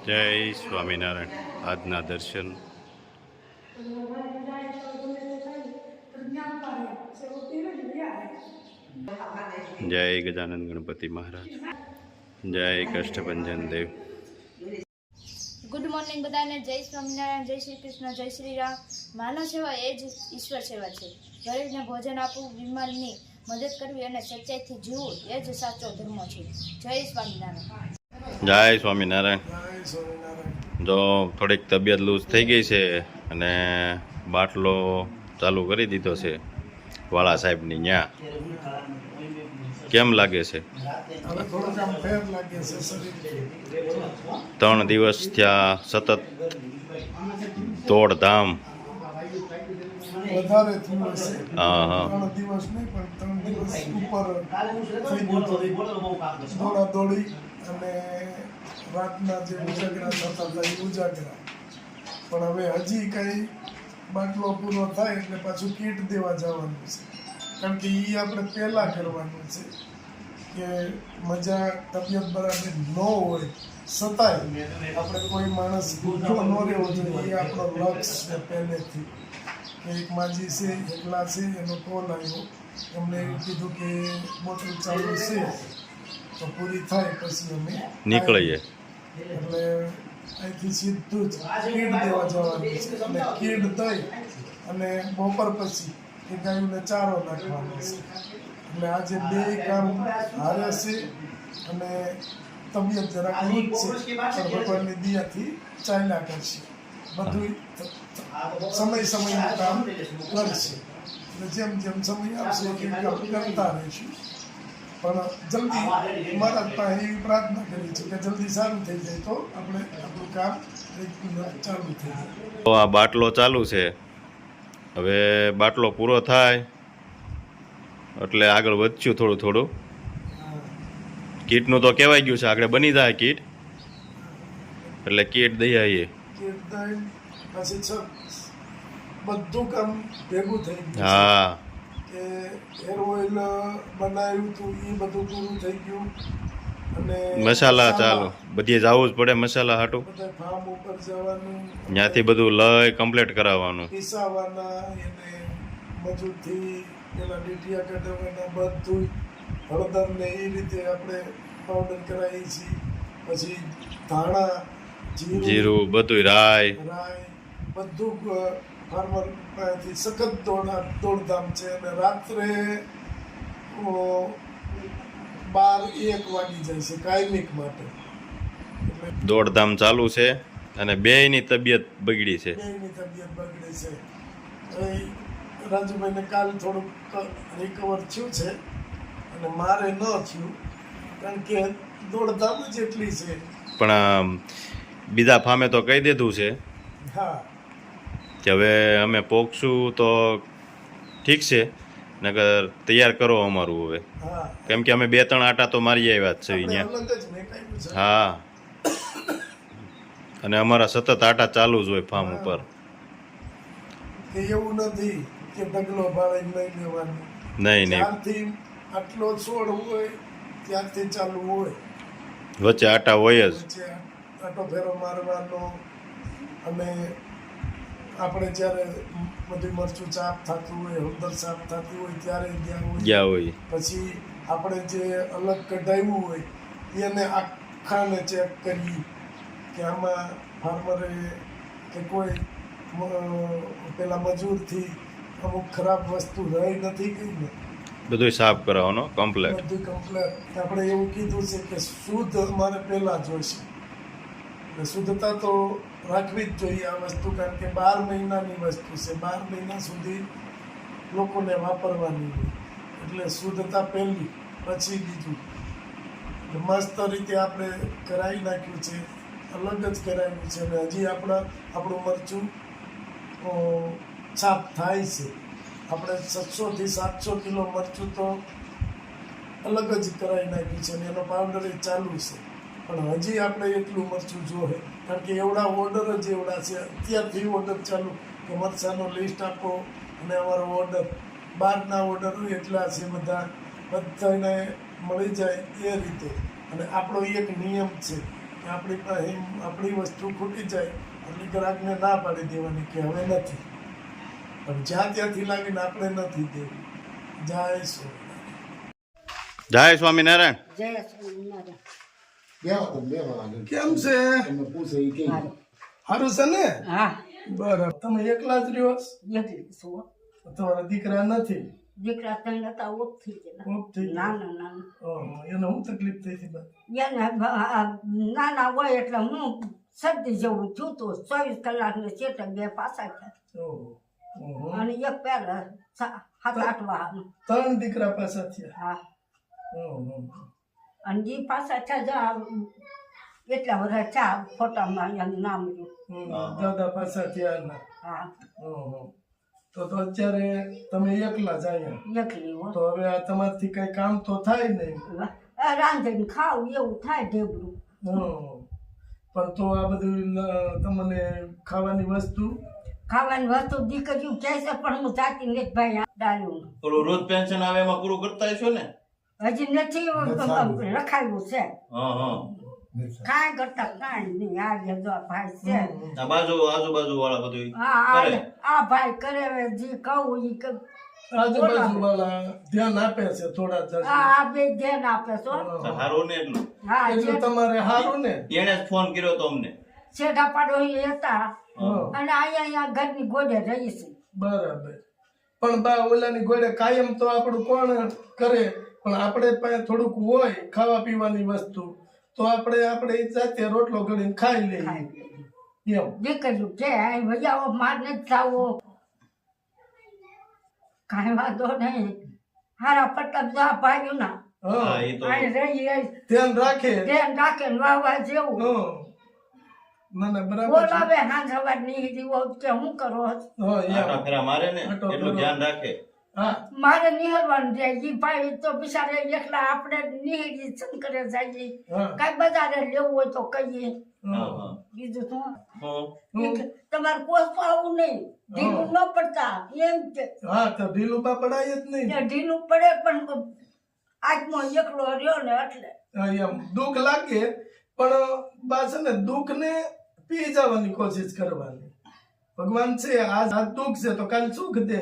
જય સ્વામિનારાયણ. આજના દર્શન. જય ગજાનંદ ગણપતિ મહારાજ. જય કષ્ટભંજન દેવ. ગુડ મોર્નિંગ બધાને. જય સ્વામિનારાયણ, જય શ્રી કૃષ્ણ, જય શ્રી રામ. માનવ સેવા એ જ ઈશ્વર સેવા છે. ગરીબને ભોજન આપવું, બીમારની મદદ કરવી અને સચ્ચાઈથી જીવવું એ જ સાચો ધર્મ છે. જય સ્વામિનારાયણ. જય સ્વામિનારાયણ. જો થોડીક તબિયત લૂઝ થઈ ગઈ છે અને બાટલો ચાલુ કરી દીધો છે વાળા સાહેબની ન્યા. કેમ લાગે છે? 3 દિવસ થયા સતત દોડધામ. વધારે થયું હશે. હા 3 દિવસ નહીં પણ 3 દિવસ ઉપર થઈ ગયું. દોડાદોડી અને રાતના જે ઉજાગરા થતા હતા એ ઉજાગરા. પણ હવે હજી કંઈ બાટલો પૂરો થાય એટલે પાછું કીટ દેવા જવાનું છે. કારણ કે એ આપણે પહેલાં કરવાનું છે કે મજા તબિયત બરાબર ન હોય છતાંય આપણે કોઈ માણસ ભૂખ્યો ન રહેવો જોઈએ. એ આપણો લક્ષ્ય છે પહેલેથી. કે એક માજી છે, એકલા છે, એનો કોલ આવ્યો. એમને એવું કીધું કે બોટલ ચાલુ છે તો પૂરી થાય પછી અમે નીકળીએ. એટલે અહીંથી સીધું જ કીટ દેવા જવાનું છે. એટલે કીટ દઈ અને બપોર પછી એ ગાયોને ચારો નાખવાનો છે. એટલે આજે 2 કામ હારે છે અને તબિયત જરાક વીક છે પણ ભગવાનની દયાથી ચાલ્યા કરશે. બધું સમયનું કામ કરશે. એટલે જેમ જેમ સમય આવશે એ કામ કરતા રહીશું. પણ જલ્દી મારા પાસે એવી પ્રાર્થના કરી છે કે જલ્દી સારું થઈ જાય તો આપણે આપણું કામ રેગ્યુલર ચાલુ થઈ જાય. તો આ બાટલો ચાલુ છે. હવે બાટલો પૂરો થાય એટલે આગળ વધશું થોડું થોડું. કીટનું તો કહેવાય ગયું છે, આગળ બની જાય કીટ. એટલે કીટ દઈ આવીએ. કીર્તન પછી બધું કામ ભેગું થઈ ગયું. હા કે હેર ઓઇલ બનાવ્યું હતું એ બધું પૂરું થઈ ગયું. અને મસાલા ચાલુ. બધે જવું જ પડે મસાલા હાટું. બધા ફાર્મ ઉપર જવાનું, ત્યાંથી બધું લઈ કમ્પ્લીટ કરાવવાનું. પીસાવાના એને મજૂરથી પેલા ડીટીયા કઢાવવાના બધું. હળદર ને એ રીતે આપણે પાવડર કરાવીએ છીએ. પછી ધાણા, જીરું બધું રાય બધું ફાર્મર પાસેથી સખત દોડધામ છે. અને રાત્રે 12-1 વાગી જાય છે કાયમિક માટે. દોડધામ ચાલુ છે અને બેયની તબિયત બગડી છે. બેયની તબિયત બગડી છે. હવે રાજુભાઈને કાલ થોડુંક રિકવર થયું છે અને મારે ન થયું કારણ કે દોડધામ જ એટલી છે. પણ બીજા ફામે તો કહી દીધું છે હા કે હવે અમે પોખશું તો ઠીક છે, નકર તૈયાર કરો અમારું હવે. હા કેમ કે અમે 2-3 આટા તો મારી આવ્યા જ છે અહીંયા. અલગ જ મેકાયું છે. હા અને અમારા સતત આટા ચાલુ જ હોય ફાર્મ ઉપર. કે એવું નથી કે ડગલો ભાવે નહીં લેવાનું. નહીં જ્યારથી આટલો છોડ હોય ત્યારથી ચાલુ હોય. વચ્ચે આટા હોય જ. વચ્ચે આટો ફેરો મારવાનો. અને આપણે જ્યારે બધું મરચું ચાપ થતું હોય, હળદર સાફ થતી હોય ત્યારે ગયા હોય. પછી આપણે જે અલગ કઢાવ્યું હોય એને આખાને ચેક કરી કે આમાં ફાર્મરે કે કોઈ પેલા મજૂરથી અમુક ખરાબ વસ્તુ રહી નથી ગઈ ને બધું સાફ કરાવવાનો કમ્પ્લેટ. બધું કમ્પ્લેટ. આપણે એવું કીધું છે કે શુદ્ધ અમારે પહેલાં જોઈશે. એટલે શુદ્ધતા તો રાખવી જ જોઈએ આ વસ્તુ. કારણ કે 12 મહિનાની વસ્તુ છે. 12 મહિના સુધી લોકોને વાપરવાની હોય. એટલે શુદ્ધતા પહેલી પછી બીજું. મસ્ત રીતે આપણે કરાવી નાખ્યું છે. અલગ જ કરાવ્યું છે. અને હજી આપણું મરચું છાપ થાય છે. આપણે 700 થી 700 કિલો મરચું તો અલગ જ કરાવી નાખ્યું છે અને એનો પાવડર એ ચાલુ છે. પણ હજી આપણે એટલું મરચું જોઈએ કારણ કે એવડા ઓર્ડર જ એવડા છે. અત્યારથી ઓર્ડર ચાલુ કે મરચાંનો લિસ્ટ આપો અને અમારો ઓર્ડર 12ના ઓર્ડર એટલા છે. બધાને મળી જાય એ રીતે. અને આપણો એક નિયમ છે કે આપણી પાસે આપણી વસ્તુ ખૂટી જાય એટલે ગ્રાહકને ના પાડી દેવાની કે હવે નથી, પણ જ્યાં ત્યાંથી લાવીને આપણે નથી દેવું. જય સ્વામિનારાયણ. જય સ્વામિનારાયણ. જય સ્વામિનારાયણ. કેમ છે? સારું છે ને? હા, બરાબર. તમે એકલા જ રહ્યો? એકલી છું. તમારા દીકરા નથી? દીકરા ત્રણ હતા, ઓફ થઈ ગયેલા. ઓફ થઈ ગયા? નાના નાના. ઓહો, એને શું તકલીફ થઈ હતી બા? એને નાના હોય એટલે હું શરદી જેવું થયું હતું. 24 કલાકને ચેટક બે પાછા થયા. ઓહો, ઓહો. અને એક પહેલા 7-8 વાહન. 3 દીકરા પાછા થયા? હા, ઓહો. અને જે પાછા થયા જા એટલા બધા ચા ફોટામાં એનું નામ રહ્યું. દાદા પાછા થયા ના? હા, ઓહો. તો અત્યારે તમે એકલા જ અહીંયા? એકલી હો. તો હવે આ તમારથી કઈ કામ તો થાય નહીં. રાંધીને ખાવ એવું થાય ઢેબરું. હમ. પણ તો આ બધું તમને ખાવાની વસ્તુ ખાવાની વસ્તુ દીકરીઓ કહે છે પણ હું જાતી નથી ભાઈ ડાળ્યું. ઓલું રોજ પેન્શન આવે એમાં પૂરું કરતા હશો ને? હજી નથી રખાયું છે. હા હા. કાંઈ કરતા કાંઈ નહીં. આ જે જો ભાઈ છે આ આજુબાજુ વાળા બધું હા કરે. આ ભાઈ કરે હવે જે કહું એ આજુબાજુ વાળા ધ્યાન આપે છે થોડા જ. આ બે ધ્યાન આપે છો. સારું ને એટલું. હા, એટલે તમારે સારું ને? એને જ ફોન કર્યો તો અમને. શેઠા પાડોશી હતા હા. અને અહીંયા ઘરની ગોડે રહી છે. બરાબર. પણ બા ઓલાની ગોળે કાયમ તો આપણું કોણ કરે, પણ આપણે પાસે થોડુંક હોય ખાવા પીવાની વસ્તુ તો આપણે જાતે રોટલો ઘડીને ખાઈ લઈએ એમ. દીકરીઓ કે અહીં ભૈયાઓ માર નથી થાવો. કાંઈ વાંધો નહીં. હારા પટક જા ભાઈ ના હા, એ તો અહીં રહી ધ્યાન રાખે. ધ્યાન રાખે ને વાહ જેવું હા. ના ના બરાબર છે. બોલાવે હાંજ સવાર ની દીવો કે હું કરો હા એમ. આટા ફેરા મારે ને આટો એટલું ફેરો. ધ્યાન રાખે. હા મારે નિહરવાનું જાય ઈ ભાઈ તો બિચારે એકલા આપણે નિહરી શંકરે જઈએ હા કઈ બજારે લેવું હોય તો કહીએ. હા હા. બીજું શું હમ. તમારે કોસમાં આવું નહીં ઢીલું ન પડતા એમ કે હા તો ઢીલું બા પડાય જ નહીં. ઢીલું પડે પણ આજમાં એકલો રહ્યો ને એટલે હા, એમ દુઃખ લાગે પણ બા છે ને દુઃખ ને પી જવાની કોશિશ કરવાની. ભગવાન છે આજ દુઃખ છે તો કાલ સુખ દે.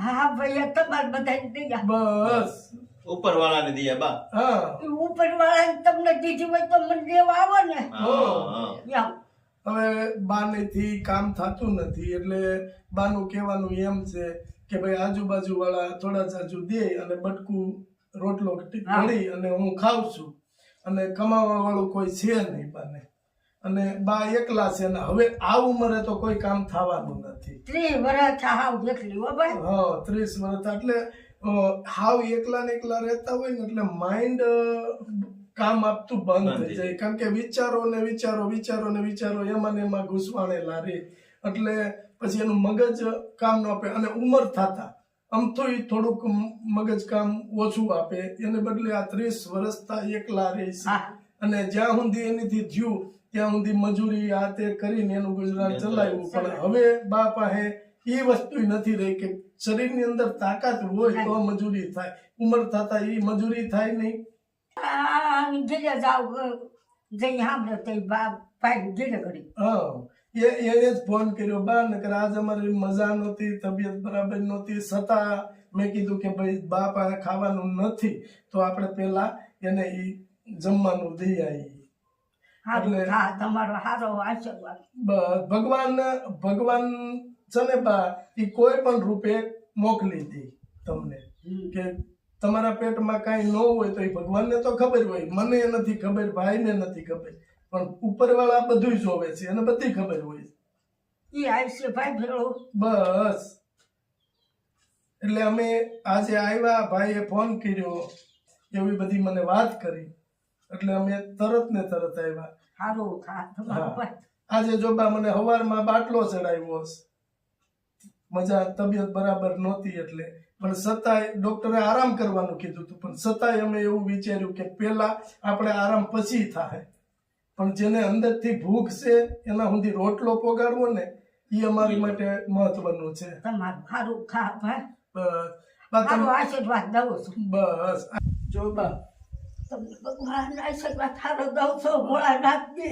હા ભાઈ તમારે બધા દીધા બસ. ઉપર વાળાને દિયા બા. હા ઉપર વાળા તમને દીધી હોય તો મને દેવા આવો ને હા હા. એમ. હવે બાનેથી કામ થતું નથી એટલે બાનું કહેવાનું એમ છે કે ભાઈ આજુબાજુ વાળા થોડા જાજુ દે અને બટકું રોટલો ઘડી અને હું ખાઉં છું અને કમાવા વાળું કોઈ છે નહીં બાને અને બા એકલા છે ને હવે આ ઉંમરે તો કોઈ કામ થવાનું નથી. 30 વર્ષ હાવ એકલી હો ભાઈ. હા 30 વર્ષ એટલે હાવ એકલા ને એકલા રહેતા હોય ને એટલે માઇન્ડ કામ આપતું બંધ થઈ જાય કારણ કે વિચારો ને વિચારો એમાં ને એમાં ઘૂસવાણેલા રહે એટલે પછી એનું મગજ કામ ન આપે અને ઉંમર થતા આમ તો થોડુંક મગજ કામ ઓછું આપે એને બદલે આ 30 વર્ષ એકલા રહે છે અને જ્યાં સુધી એનીથી થયું ત્યાં સુધી મજૂરી આ તે કરીને એનું ગુજરાન ચલાવ્યું પણ હવે બા પાસે એ વસ્તુ નથી રહી કે શરીરની અંદર તાકાત હોય તો મજૂરી થાય. ઉંમર થતા એ મજૂરી થાય નહીં. ઘેરે જાવ જઈ સાંભળે તો ભાઈ ઘેરે ઘડી હા એને જ ફોન કર્યો બા નકર આજ અમારી મજા નહોતી તબિયત બરાબર નહોતી છતાં મેં કીધું કે ભાઈ બા પાસે ખાવાનું નથી તો આપણે પેલા એને ઈ જમવાનું દઈ આવી. હા તમારો સારો આશીર્વાદ. ભગવાન છે ને બા એ કોઈ પણ રૂપે મોકલી દે તમને કે તમારા પેટમાં કાંઈ ન હોય તો એ ભગવાનને તો ખબર હોય, મને નથી ખબર, ભાઈને નથી ખબર, પણ ઉપરવાળા બધું જોવે છે અને બધી ખબર હોય. ઈ આવશે ભાઈ ભેળો. બસ એટલે અમે આજે આવ્યા, ભાઈએ ફોન કર્યો, એવી બધી મને વાત કરી એટલે અમે તરત ને તરત આવ્યા. સારું થા તમારો ભાઈ. આજે જો બા મને સવારમાં બાટલો ચડાવ્યો છે, મજા તબિયત બરાબર નહોતી એટલે, પણ છતાંય ડોક્ટરે આરામ કરવાનું કીધું હતું, પણ છતાંય અમે એવું વિચાર્યું કે પેલા આપણે આરામ પછી થાય, પણ જેને અંદરથી ભૂખ છે એના સુધી રોટલો પોગાડવો ને એ અમારી માટે મહત્વનું છે. તમારું સારું થા ભાઈ. બસ સારો આશીર્વાદ દઉં છું. બસ જો બા તમને ભગવાન આશીર્વાદ સારો દઉં છો મોળા નાખજે.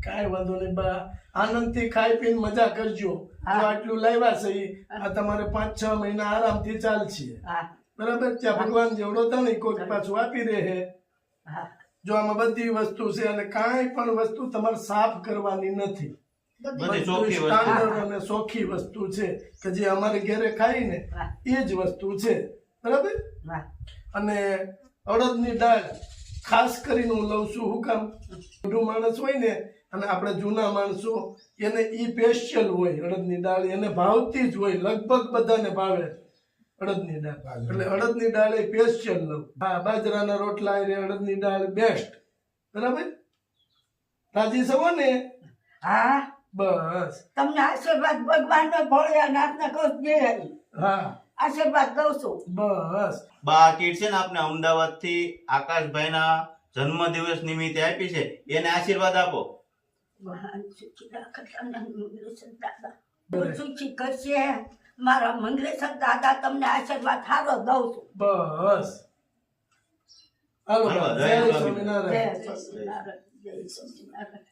કાંઈ વાંધો નહીં બા, આનંદથી ખાઈ પીને મજા કરજો. હા. જો આટલું લાવ્યા છે ઈ, આ તમારે 5-6 મહિના આરામથી ચાલશે. હા બરાબર? ત્યાં ભગવાન જેવડો તને કોઈ પાછું આપી રહે. હા જો આમાં બધી વસ્તુ છે અને કાંઈ પણ વસ્તુ તમારે સાફ કરવાની નથી. બધી ચોખ્ખી વસ્તુ. સ્ટાન્ડર્ડ અને ચોખ્ખી વસ્તુ છે કે જે અમારે ઘરે ખાઈ ને હા. એ જ વસ્તુ છે. બરાબર? હા અને અડદની દાળ ખાસ કરીને હું લઉં છું. હું કામ? મોટું માણસ હોય ને અને આપણે જૂના માણસો, એને ઈ સ્પેશિયલ હોય અડદની દાળ, એને ભાવતી જ હોય, લગભગ બધાને ભાવે અડદની દાળ. એટલે અડદની દાળ એ સ્પેશિયલ લઉં. હા, બાજરાના રોટલા એ અડદની દાળ બેસ્ટ. બરાબર? રાજી છો ને? હા બસ. તમને આશીર્વાદ ભગવાન ભોળિયાનાથને કહું દે. હા, આશીર્વાદ દઉં છું. બસ. બા કીટ છે ને આપણે અમદાવાદ થી આકાશભાઈના જન્મદિવસ નિમિત્તે આપી છે, એને આશીર્વાદ આપો. ભગવાન સુખી રાખે તમને મંગલેશ્વર દાદા. બહુ સુખી કરશે મારા મંગલેશ્વર દાદા. તમને આશીર્વાદ સારો દઉં છું. બસ. હાલો, હાલો, જય જય સ્વામિનારાયણ. સ્વામિનારાયણ. જય સ્વામિનારાયણ. જય સ્વામિનારાયણ.